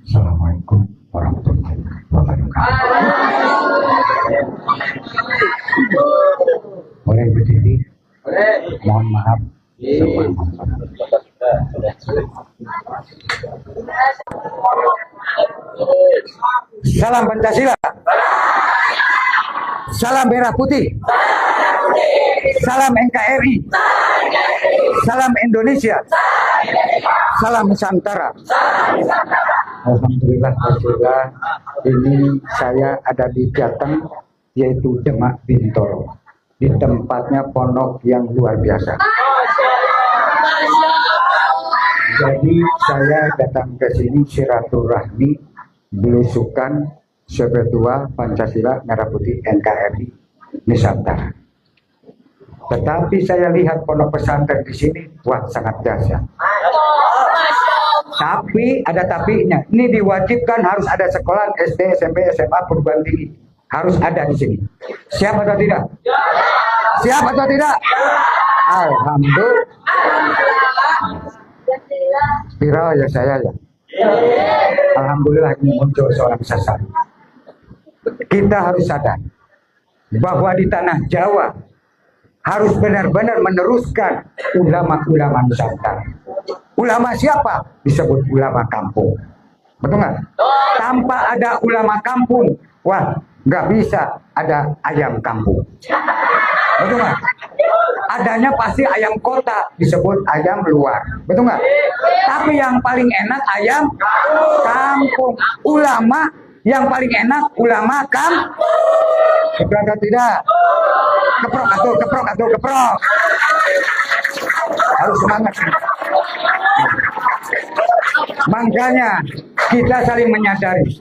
Assalamualaikum warahmatullahi wabarakatuh. Boleh berdiri? Mohon maaf. Salam Pancasila. Salam Merah Putih. Salam NKRI. Salam Indonesia. Salam Nusantara. Alhamdulillah, ini saya ada di Jateng, yaitu Demak Bintoro, di tempatnya pondok yang luar biasa. Jadi saya datang ke sini silaturahmi, belusukan Sebetua Pancasila Merah Putih NKRI Nusantara. Tetapi saya lihat pondok pesantren di sini, wah sangat dahsyat. Tapi ada tapinya. Ini diwajibkan harus ada sekolah SD, SMP, SMA, perguruan tinggi. Harus ada di sini. Siap atau tidak? Siap atau tidak? Alhamdulillah. Viral ya saya ya. Alhamdulillah ini muncul seorang sasar. Kita harus sadar bahwa di tanah Jawa harus benar-benar meneruskan ulama-ulama Nusantara. Ulama siapa? Disebut ulama kampung. Betul nggak? Tanpa ada ulama kampung, wah nggak bisa ada ayam kampung. Betul nggak? Adanya pasti ayam kota, disebut ayam luar. Betul nggak? Tapi yang paling enak ayam kampung. Ulama yang paling enak ulama kampung. Betul atau tidak? Keprok atau keprok. Harus semangat. Makanya kita saling menyadari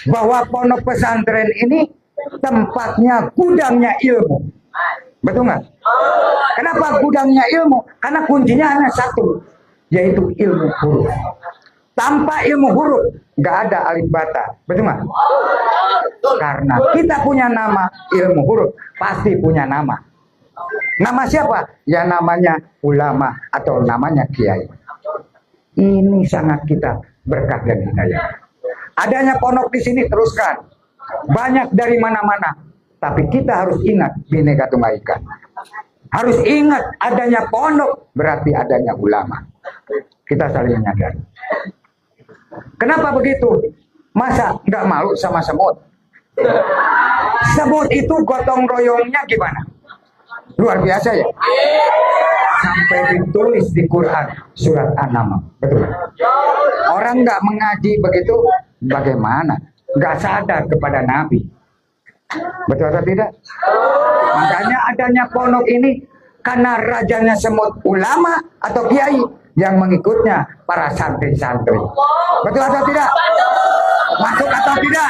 bahwa pondok pesantren ini tempatnya gudangnya ilmu. Betul nggak? Kenapa gudangnya ilmu? Karena kuncinya hanya satu, yaitu ilmu huruf. Tanpa ilmu huruf nggak ada alif bata. Betul nggak? Karena kita punya nama ilmu huruf, pasti punya nama. Nama siapa? Ya namanya ulama atau namanya kiai. Ini sangat kita berkah dan hidayah. Adanya pondok di sini teruskan. Banyak dari mana-mana. Tapi kita harus ingat Bhinneka Tunggal Ika. Harus ingat adanya pondok berarti adanya ulama. Kita saling menyadari. Kenapa begitu? Masa nggak malu sama semut? Semut itu gotong royongnya gimana? Luar biasa ya. Sampai ditulis di Quran surat An-Naml. Betul. Orang nggak mengaji begitu, bagaimana? Nggak sadar kepada Nabi. Betul atau tidak? Makanya adanya pondok ini karena rajanya semut ulama atau kiai yang mengikutnya para santri-santri. Betul atau tidak? Masuk atau tidak?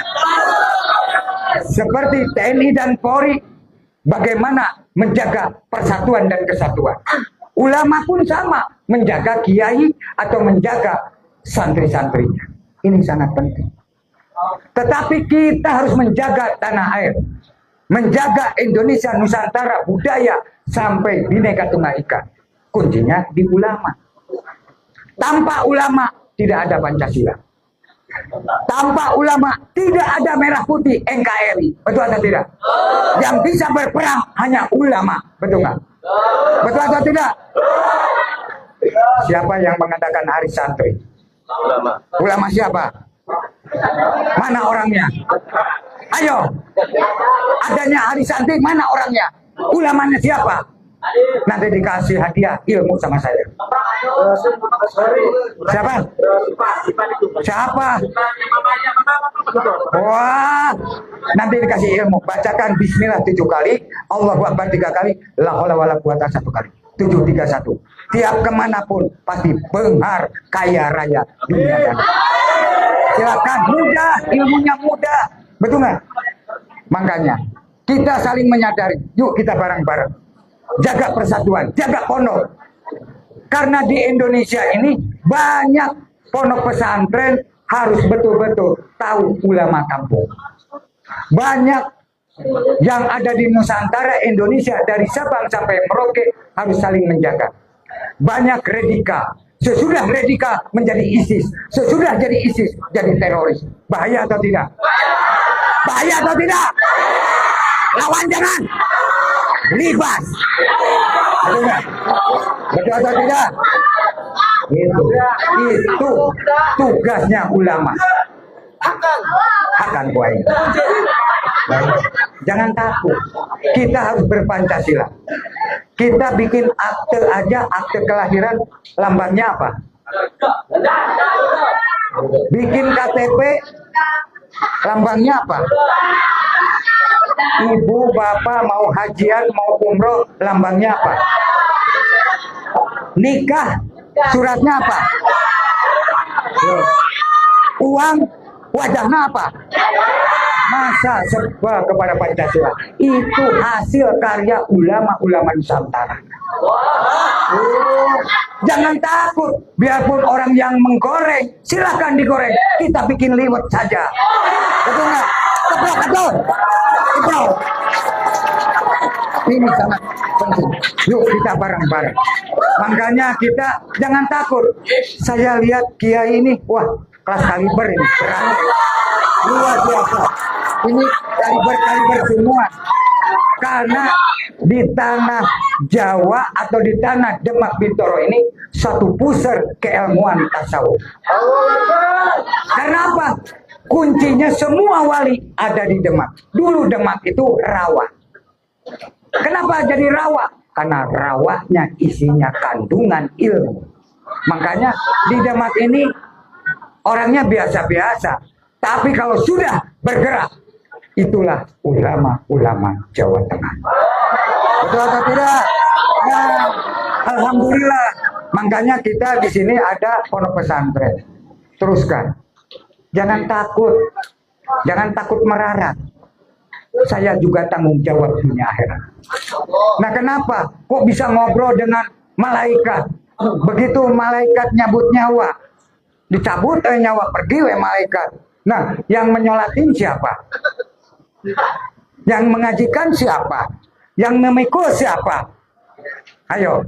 Seperti TNI dan Polri, bagaimana menjaga persatuan dan kesatuan. Ulama pun sama, menjaga kiai atau menjaga santri-santrinya. Ini sangat penting. Tetapi kita harus menjaga tanah air, menjaga Indonesia, Nusantara, budaya, sampai Bhinneka Tunggal Ika. Kuncinya di ulama. Tanpa ulama tidak ada Pancasila. Tanpa ulama tidak ada Merah Putih NKRI. Betul atau tidak? Yang bisa berperang hanya ulama. Betul nggak? Betul atau tidak? Siapa yang mengadakan hari santri? Ulama siapa? Mana orangnya? Ayo. Adanya hari santri, mana orangnya? Ulamanya siapa? Nanti dikasih hadiah ilmu sama saya. Siapa? Siapa? Wah, nanti dikasih ilmu. Bacakan Bismillah 7 kali, Allahu Akbar 3 kali, la haula wala quwata 1 kali. 731. Tiap kemanapun pasti benghar kaya raya dunia dan silakan, mudah, ilmunya mudah. Betul nggak? Makanya kita saling menyadari. Yuk kita bareng-bareng jaga persatuan, jaga pondok. Karena di Indonesia ini banyak pondok pesantren harus betul-betul tahu ulama kampung. Banyak yang ada di Nusantara Indonesia dari Sabang sampai Merauke harus saling menjaga. Banyak radikal. Sesudah radikal menjadi ISIS, sesudah jadi ISIS jadi teroris. Bahaya atau tidak? Bahaya atau tidak? Lawan jangan libas. Betul nggak? Betul atau tidak? Itu tugasnya ulama. Akan kuai. Jangan takut. Kita harus berpancasila. Kita bikin akte aja, akte kelahiran lambangnya apa? Bikin KTP lambangnya apa? Ibu, bapak mau hajian, mau umroh, lambangnya apa? Nikah, suratnya apa? Uang, wajahnya apa? Masa sembah kepada Pancasila. Itu hasil karya ulama-ulama Nusantara. Jangan takut, biarpun orang yang menggoreng, silahkan digoreng. Kita bikin liwet saja. Betul nggak? Keprok betul. Keprok. Ini sangat penting. Yuk kita bareng-bareng. Makanya kita jangan takut. Saya lihat kiai ini, wah kelas kaliber ini, berani. Luar biasa. Ini kaliber semua. Karena di tanah Jawa atau di tanah Demak Bintoro ini satu pusar keilmuan tasawuf. Karena apa? Kuncinya semua wali ada di Demak. Dulu Demak itu rawa. Kenapa jadi rawa? Karena rawanya isinya kandungan ilmu. Makanya di Demak ini orangnya biasa-biasa. Tapi kalau sudah bergerak, itulah ulama-ulama Jawa Tengah. Betul atau tidak? Nah, alhamdulillah. Makanya kita di sini ada pondok pesantren. Teruskan. Jangan takut. Jangan takut merarat. Saya juga tanggung jawab dunia akhirat. Nah, kenapa? Kok bisa ngobrol dengan malaikat? Begitu malaikat nyabut nyawa, dicabut nyawa, pergi malaikat. Nah, yang menyolatin siapa? Yang mengajikan siapa? Yang memikul siapa? Ayo.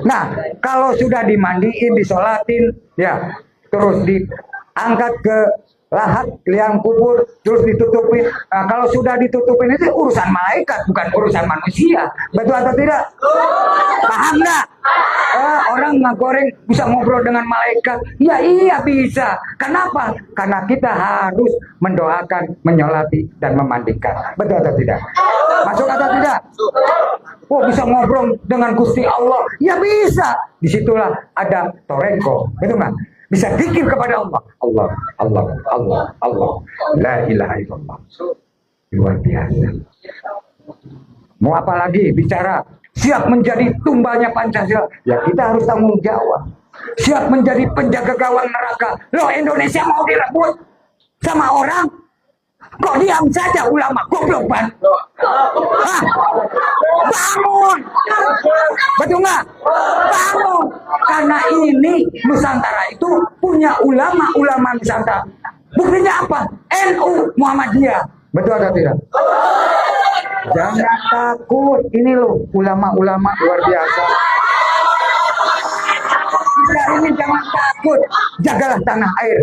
Nah, kalau sudah dimandiin, disolatin, ya, terus diangkat ke lahat, liang kubur, terus ditutupin. Nah, kalau sudah ditutupin itu urusan malaikat, bukan urusan manusia. Betul atau tidak? Paham nggak? Orang ngegoreng bisa ngobrol dengan malaikat. Ya iya bisa. Kenapa? Karena kita harus mendoakan, menyolati, dan memandikan. Betul atau tidak? Masuk atau tidak? Oh, bisa ngobrol dengan Gusti Allah. Ya bisa. Disitulah ada toreko. Betul nggak? Bisa zikir kepada Allah. Allah, Allah, Allah, Allah. La ilaha illallah. Luar biasa. Mau apa lagi bicara? Siap menjadi tumbalnya Pancasila. Ya kita harus tanggung jawab. Siap menjadi penjaga gawang neraka. Loh, Indonesia mau direbut sama orang? Kok diam saja ulama? Goblok ban. Hah? Bangun. Betul nggak? Bangun. Karena ini Nusantara itu punya ulama-ulama Nusantara. Buktinya apa? NU Muhammadiyah. Betul atau tidak? Jangan takut. Ini loh ulama-ulama luar biasa. Kita ini jangan takut. Jagalah tanah air.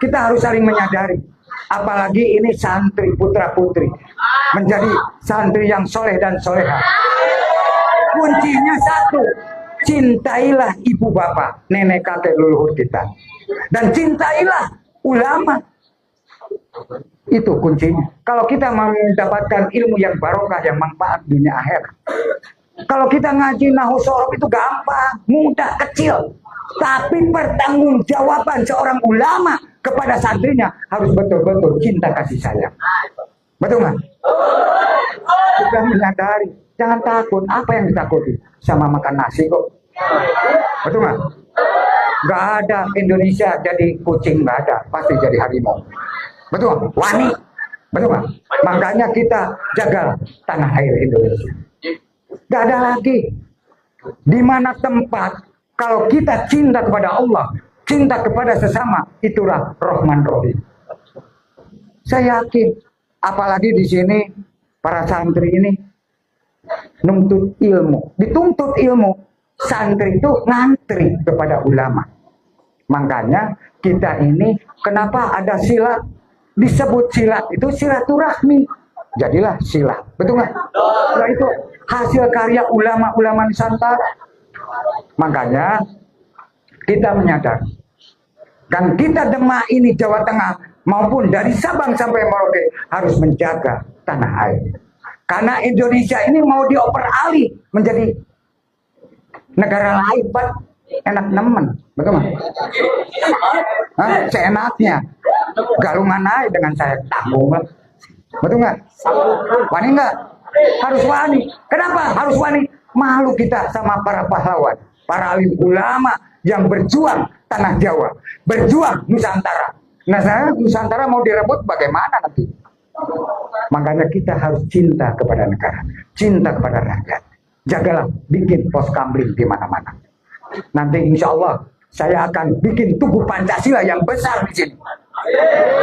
Kita harus saling menyadari. Apalagi ini santri putra putri menjadi santri yang soleh dan soleha. Kuncinya satu, cintailah ibu bapak, nenek kakek leluhur kita, dan cintailah ulama. Itu kuncinya. Kalau kita mau mendapatkan ilmu yang barokah, yang manfaat dunia akhirat. Kalau kita ngaji nahu sorof itu gampang, mudah, kecil. Tapi pertanggungjawaban seorang ulama kepada santrinya harus betul-betul cinta kasih sayang. Betul nggak? Sudah menyadari. Jangan takut. Apa yang ditakuti? Sama makan nasi kok. Betul nggak? Nggak ada Indonesia jadi kucing, nggak ada. Pasti jadi harimau. Betul nggak? Wani. Betul nggak? Makanya kita jaga tanah air Indonesia. Nggak ada lagi. Di mana tempat kalau kita cinta kepada Allah, cinta kepada sesama, itulah Rahman Rahim. Saya yakin, apalagi di sini para santri ini nuntut ilmu, dituntut ilmu. Santri itu ngantri kepada ulama. Makanya kita ini kenapa ada silat? Disebut silat itu silaturahmi. Jadilah silat, betul nggak? Nah, itu hasil karya ulama-ulama Nusantara. Makanya kita menyadari, dan kita Demak ini Jawa Tengah maupun dari Sabang sampai Merauke harus menjaga tanah air. Karena Indonesia ini mau dioper alih menjadi negara lain, Pak. Enak nemen, betul nggak? Seenaknya, galungan aja dengan saya tanggung, betul nggak? Wani nggak? Harus wani. Kenapa harus wani? Malu kita sama para pahlawan, para alim ulama yang berjuang tanah Jawa, berjuang Nusantara. Nah, saya Nusantara mau direbut bagaimana nanti? Makanya kita harus cinta kepada negara, cinta kepada rakyat. Jagalah bikin pos kamling di mana-mana. Nanti insya Allah saya akan bikin tugu Pancasila yang besar di sini.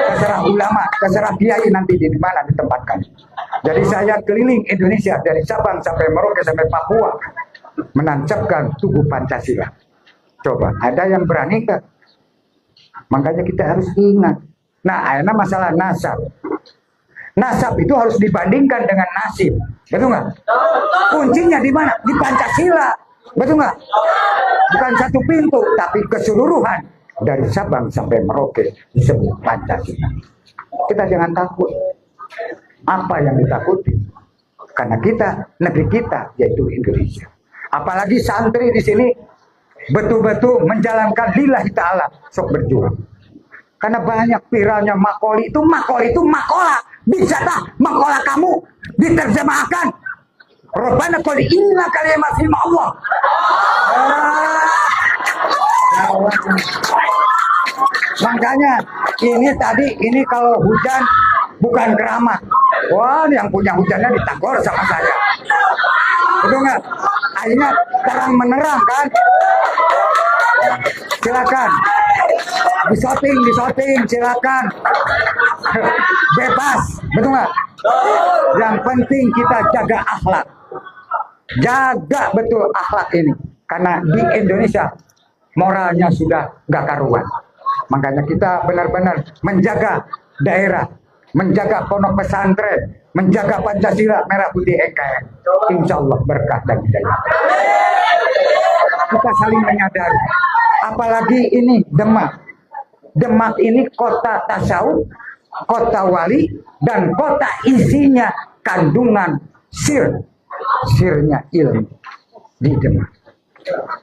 Terserah ulama, terserah kiai nanti di mana ditempatkan. Jadi saya keliling Indonesia dari Sabang sampai Merauke sampai Papua menancapkan tugu Pancasila. Coba, ada yang berani nggak? Makanya kita harus ingat. Nah, akhirnya masalah nasab. Nasab itu harus dibandingkan dengan nasib, betul nggak? Kuncinya di mana? Di Pancasila, betul nggak? Bukan satu pintu, tapi keseluruhan dari Sabang sampai Merauke disebut Pancasila. Kita jangan takut. Apa yang ditakuti? Karena kita, negeri kita yaitu Indonesia. Apalagi santri di sini betul-betul menjalankan lillahi ta'ala, sok berjuang. Karena banyak viralnya makoli itu makola. Bisa tak makola kamu diterjemahkan? Rabbana qul inna kalimat firman Allah. Makanya ini kalau hujan bukan keramat. Wah, yang punya hujannya ditagor sama saya. Betul nggak? Akhirnya terang menerang kan? Silakan. Disoting, silakan. Bebas, betul nggak? Yang penting kita jaga akhlak. Jaga betul akhlak ini. Karena di Indonesia moralnya sudah nggak karuan. Makanya kita benar-benar menjaga daerah, menjaga pondok pesantren, menjaga Pancasila merah putih NKRI. Insya Allah berkah dan hidayah. Kita saling menyadari. Apalagi ini Demak. Demak ini kota tasawuf, kota wali, dan kota isinya kandungan sirnya ilmu di Demak.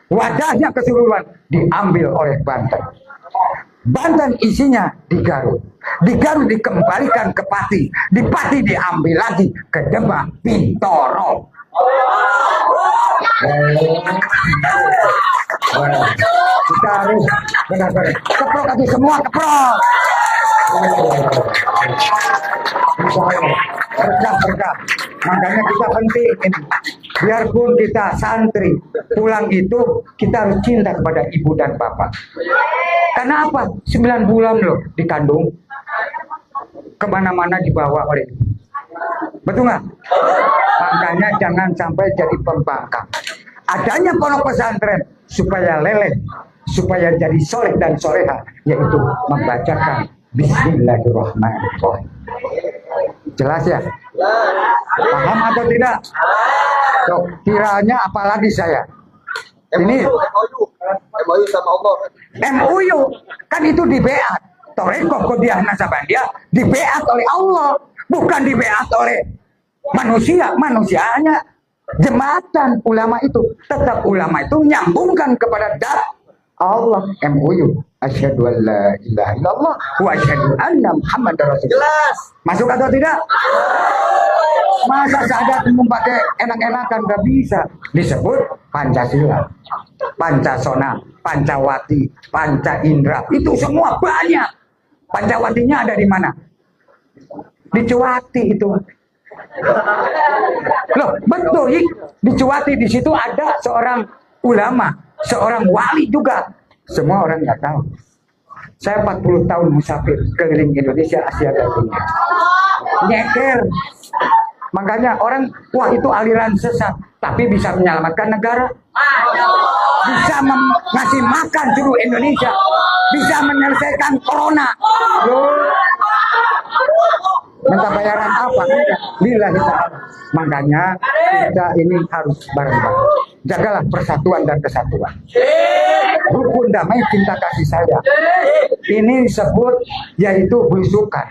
Wadahnya keseluruhan diambil oleh Banten. Banten isinya di Garut. Di Garut dikembalikan ke Pati. Di Pati diambil lagi ke Demak, Bintoro. Kita harus benar-benar keprok itu semua keprok. Berkah. Makanya kita penting ini. Biarpun kita santri, pulang itu kita harus cinta kepada ibu dan bapak. Karena apa? 9 bulan loh dikandung. Kemana-mana dibawa oleh ibu. Betul nggak? Makanya jangan sampai jadi pembangkang. Adanya pondok pesantren supaya leleh, supaya jadi soleh dan soleha, yaitu membacakan Bismillahirrahmanirrahim. Jelas ya? Paham atau tidak? So, kiranya apalagi saya? Ini MOU sama Allah. MOU kan itu di beat. Toreko Qodiyah Nasabandia di beat oleh Allah, bukan di beat oleh manusia. Manusianya jembatan ulama itu, tetap ulama itu menyambungkan kepada Allah. MOU asyhadu an la ilaha illallah wa asyhadu anna muhammadar rasulullah. Jelas. Masuk atau tidak? Masa syahadat pakai enak-enakan gak bisa. Disebut Pancasila, Pancasona, Pancawati, Panca Indra. Itu semua banyak. Pancawatinya ada di mana? Di Cuwati itu. Loh, betul. Di Cuwati di situ ada seorang ulama, seorang wali juga. Semua orang nggak tahu. Saya 40 tahun musafir keliling Indonesia, Asia dan dunia. Nyeker. Makanya orang, wah itu aliran sesat, tapi bisa menyelamatkan negara, bisa ngasih makan seluruh Indonesia, bisa menyelesaikan corona. Loh, minta bayaran apa? Lillahi ta'ala. Makanya kita ini harus bareng-bareng. Jagalah persatuan dan kesatuan. Rukun damai cinta kasih sayang. Ini disebut yaitu belusukan.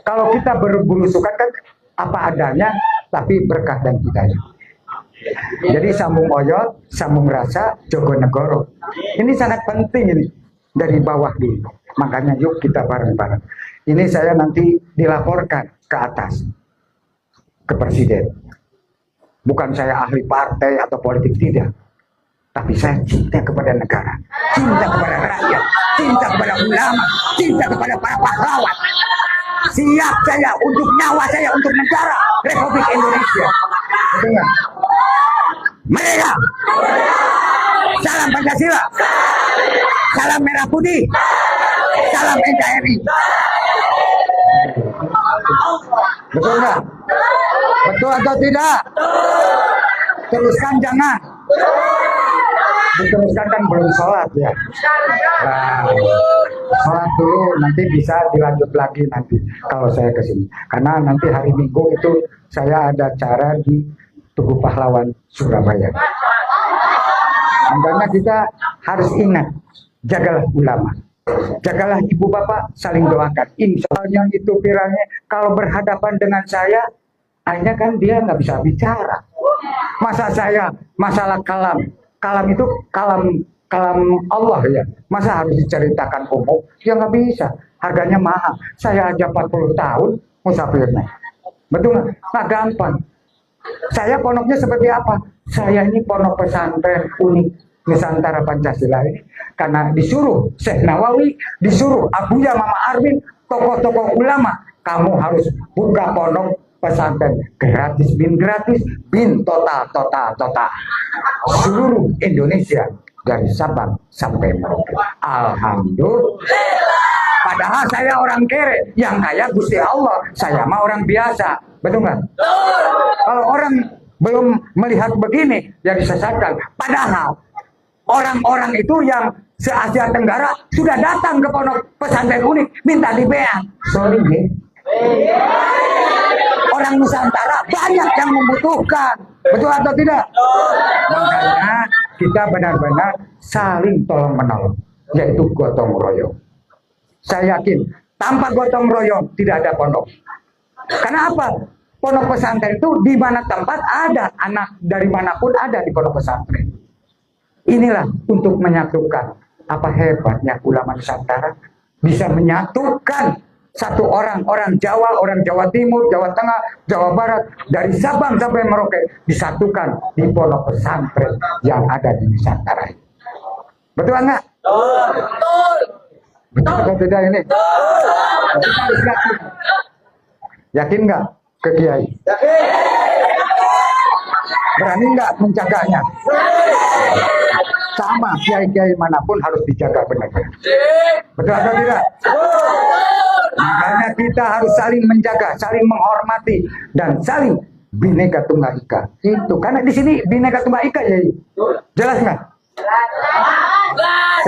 Kalau kita berbulusukan kan apa adanya, tapi berkah dan hidayah. Jadi sambung oyot, sambung rasa, Jogonegoro. Ini sangat penting ini dari bawah dulu. Makanya yuk kita bareng-bareng. Ini saya nanti dilaporkan ke atas, ke presiden. Bukan saya ahli partai atau politik, tidak. Tapi saya cinta kepada negara, cinta kepada rakyat, cinta kepada ulama, cinta kepada para pahlawan. Siap saya untuk nyawa saya untuk negara Republik Indonesia. Dengar. Mereka. Salam Pancasila. Salam Merah Putih. Salam NKRI. Betul nggak? Betul atau tidak? Teruskan jangan. Diteruskan kan belum sholat ya. Nah, sholat dulu, nanti bisa dilanjut lagi nanti kalau saya kesini. Karena nanti hari Minggu itu saya ada acara di Tugu Pahlawan Surabaya. Makanya kita harus ingat, jagalah ulama, jagalah ibu bapak, saling doakan. Insya Allah yang itu pirangnya kalau berhadapan dengan saya, akhirnya kan dia nggak bisa bicara. Masa saya masalah kalam itu kalam Allah ya. Masa harus diceritakan umum? Ya nggak bisa. Harganya mahal. Saya aja 40 tahun musafirnya. Betul nggak? Nah gampang. Saya pondoknya seperti apa? Saya ini pondok pesantren unik Nusantara Pancasila ini. Karena disuruh Syekh Nawawi, disuruh Abuya Mama Arwin, tokoh-tokoh ulama. Kamu harus buka pondok pesantren gratis bin total seluruh Indonesia dari Sabang sampai Merauke. Alhamdulillah. Padahal saya orang kere, yang kaya Gusti Allah, saya mah orang biasa, betul nggak? Kalau orang belum melihat begini, ya disesatkan. Padahal orang-orang itu yang se-Asia Tenggara sudah datang ke pondok pesantren unik minta dibeang. Sorry, orang Nusantara banyak yang membutuhkan, betul atau tidak? Makanya kita benar-benar saling tolong menolong, yaitu gotong royong. Saya yakin tanpa gotong royong tidak ada pondok. Karena apa? Pondok pesantren itu di mana tempat ada anak dari manapun ada di pondok pesantren. Inilah untuk menyatukan. Apa hebatnya ulama Nusantara bisa menyatukan satu orang Jawa Timur, Jawa Tengah, Jawa Barat, dari Sabang sampai Merauke disatukan di pondok pesantren yang ada di Nusantara. Betul nggak? Betul. Betul atau tidak ini? Betul. Yakin nggak ke Kiai? Yakin. Berani nggak menjaganya? Sama kiai-kiai manapun harus dijaga benar-benar. Betul atau tidak? Makanya kita harus saling menjaga, saling menghormati, dan saling Bhinneka Tunggal Ika. Itu karena di sini Bhinneka Tunggal Ika ya. Jelas nggak?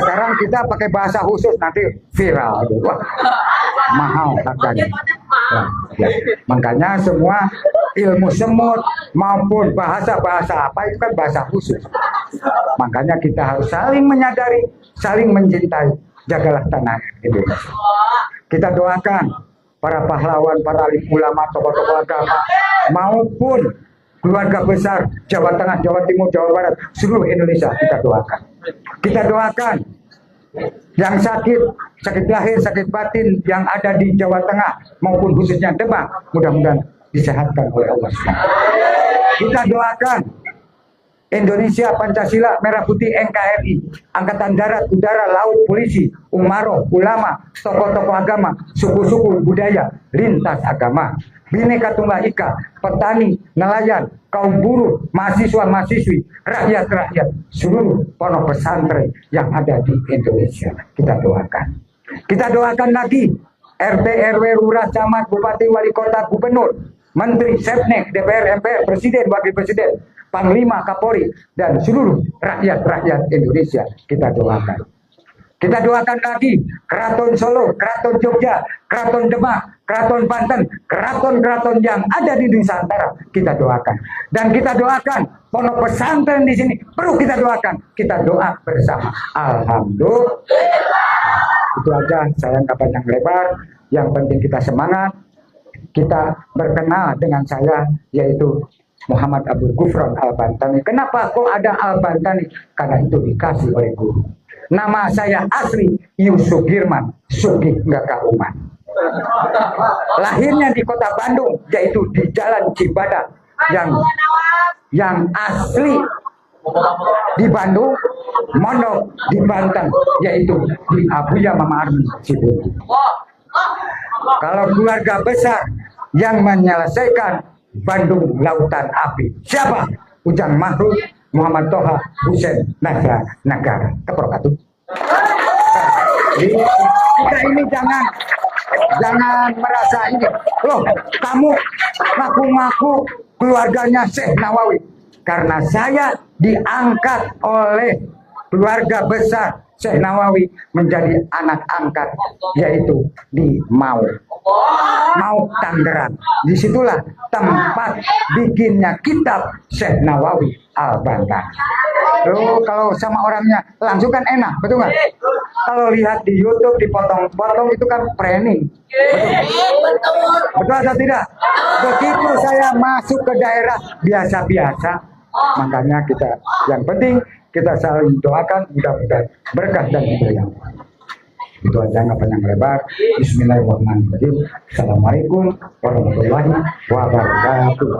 Sekarang kita pakai bahasa khusus nanti viral. Wah, mahal harganya. Nah, ya. Makanya semua ilmu semut maupun bahasa-bahasa apa itu kan bahasa khusus. Makanya kita harus saling menyadari, saling mencintai. Jagalah tanah Indonesia. Kita doakan para pahlawan, para alim ulama, tokoh-tokoh agama maupun keluarga besar Jawa Tengah, Jawa Timur, Jawa Barat, seluruh Indonesia kita doakan. Kita doakan yang sakit lahir, sakit batin yang ada di Jawa Tengah maupun khususnya Demak, mudah-mudahan disehatkan oleh Allah. Kita doakan Indonesia, Pancasila, Merah Putih, NKRI, Angkatan Darat, Udara, Laut, Polisi, Umaro, ulama, tokoh-tokoh agama, suku-suku, budaya, lintas agama, Bhinneka Tunggal Ika, petani, nelayan, kaum buruh, mahasiswa-mahasiswi, rakyat-rakyat, seluruh pondok pesantren yang ada di Indonesia. Kita doakan. Kita doakan lagi RT, RW, lurah, camat, bupati, wali kota, gubernur, menteri, setnek, DPR, MPR, presiden, wakil presiden, panglima, kapolri, dan seluruh rakyat-rakyat Indonesia. Kita doakan. Kita doakan lagi Keraton Solo, Keraton Jogja, Keraton Demak, Keraton Banten, keraton-keraton yang ada di Nusantara. Kita doakan. Dan kita doakan pondok pesantren di sini. Perlu kita doakan. Kita doa bersama. Alhamdulillah. Itu aja, saya nggak panjang lebar. Yang penting kita semangat. Kita berkenal dengan saya, yaitu Muhammad Abdul Ghufran Al-Bantani. Kenapa kok ada Al-Bantani? Karena itu dikasih oleh guru. Nama saya asli Yusuf Girman Sugih Ngakauman. Lahirnya di kota Bandung, yaitu di Jalan Cibadak yang asli di Bandung, mondok di Banten, yaitu di Abuya Mama Armi Cibulu. Kalau keluarga besar yang menyelesaikan Bandung Lautan Api, siapa? Ujang Mahrud, Muhammad Toha, Hussein Nagara. Keprokatu. Kita ini jangan merasa ini. Loh, kamu ngaku-ngaku keluarganya Syekh Nawawi. Karena saya diangkat oleh keluarga besar Syekh Nawawi menjadi anak angkat, yaitu di Mau Tangerang. Disitulah tempat bikinnya kitab Syekh Nawawi Al-Bantani. Loh, kalau sama orangnya langsung kan enak, betul nggak? Kalau lihat di YouTube dipotong-potong itu kan training. Betul atau tidak? Begitu saya masuk ke daerah biasa-biasa, makanya kita yang penting kita saling doakan, mudah-mudahan berkah dan hidayah. Itu aja, nggak panjang lebar. Bismillahirrahmanirrahim. Assalamualaikum warahmatullahi wabarakatuh.